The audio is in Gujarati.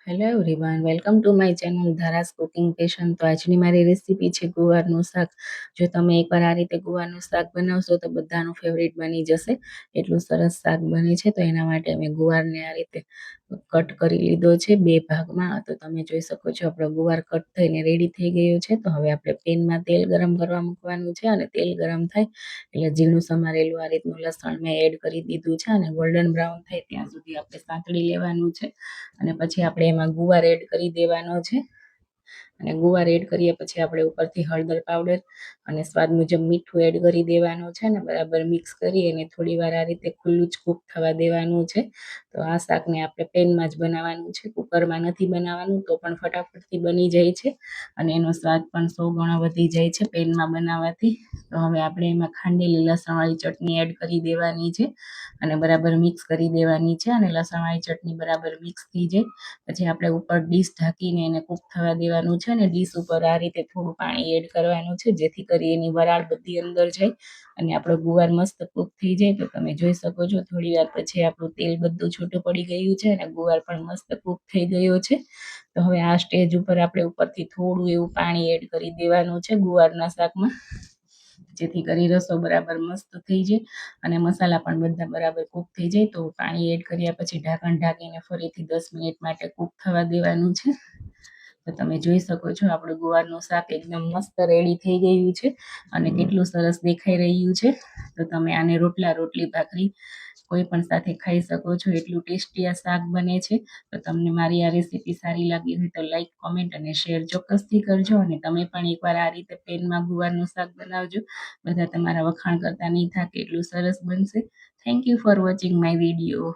Hello everyone, welcome to my channel Dhara's cooking passion. તો આજની મારી રેસીપી છે ગુવારનું શાક. જો તમે એકવાર આ રીતે ગુવારનું શાક બનાવશો તો બધાનું ફેવરિટ બની જશે. એટલું સરસ શાક બને છે. તો એના માટે અમે ગુવારને આ રીતે કટ કરી લીધો છે બે ભાગમાં. તો તમે જોઈ શકો છો આપણો ગુવાર કટ થઈને રેડી થઈ ગયો છે. તો હવે આપણે પેનમાં તેલ ગરમ કરવા મૂકવાનું છે અને તેલ ગરમ થાય એટલે ઝીણું સમારેલું આ રીતનું લસણ મેં એડ કરી દીધું છે અને ગોલ્ડન બ્રાઉન થાય ત્યાં સુધી આપણે સાંતળી લેવાનું છે. અને પછી આપણે એમાં ગુવાર એડ કરી દેવાનો છે. અને ગુવાર એડ કર્યા પછી આપણે ઉપરથી હળદર પાવડર અને સ્વાદ મુજબ મીઠું એડ કરી દેવાનું છે ને બરાબર મિક્સ કરી અને થોડી વાર આ રીતે ખુલ્લું જ કૂક થવા દેવાનું છે. તો આ શાકને આપણે પેનમાં જ બનાવવાનું છે, કુકરમાં નથી બનાવવાનું, તો પણ ફટાફટથી બની જાય છે અને એનો સ્વાદ પણ 100 ગણો વધી જાય છે પેનમાં બનાવવાથી. તો હવે આપણે એમાં ખાંડેલી લસણવાળી ચટણી એડ કરી દેવાની છે અને બરાબર મિક્સ કરી દેવાની છે. અને લસણવાળી ચટણી બરાબર મિક્સ થઈ જાય પછી આપણે ઉપર ડીશ ઢાંકીને એને કૂક થવા દેવાનું છે. અને ડીશ ઉપર આ રીતે થોડું પાણી એડ કરવાનું છે જેથી કરી એની વરાળ બધી અંદર જાય અને આપણો ગુવાર મસ્ત કૂક થઈ જાય. તો તમે જોઈ શકો છો થોડી વાર પછી આપણું તેલ બધું છૂટું પડી ગયું છે અને ગુવાર પણ મસ્ત કૂક થઈ ગયો છે. તો હવે આ સ્ટેજ ઉપર આપણે ઉપરથી થોડું એવું પાણી એડ કરી દેવાનું છે ગુવારના શાકમાં, જેથી કરી રસો બરાબર મસ્ત થઈ જાય અને મસાલા પણ બધા બરાબર કૂક થઈ જાય. તો પાણી એડ કર્યા પછી ઢાંકણ ઢાંકીને ફરીથી 10 મિનિટ માટે કૂક થવા દેવાનું છે. તો તમે જોઈ શકો છો આપણું ગુવારનું શાક એકદમ મસ્ત રેડી થઈ ગયું છે અને કેટલું સરસ દેખાઈ રહ્યું છે. તો તમે આને રોટલા, રોટલી, ભાખરી કોઈ પણ સાથે ખાઈ શકો છો. એટલું ટેસ્ટી આ શાક બને છે. તો તમને મારી આ રેસીપી સારી લાગી હોય તો લાઈક, કોમેન્ટ અને શેર ચોક્કસથી કરજો. અને તમે પણ એકવાર આ રીતે પેનમાં ગુવારનું શાક બનાવજો. બધા તમારા વખાણ કરતા નહીં થાકે એટલું સરસ બનશે. Thank you for watching my video.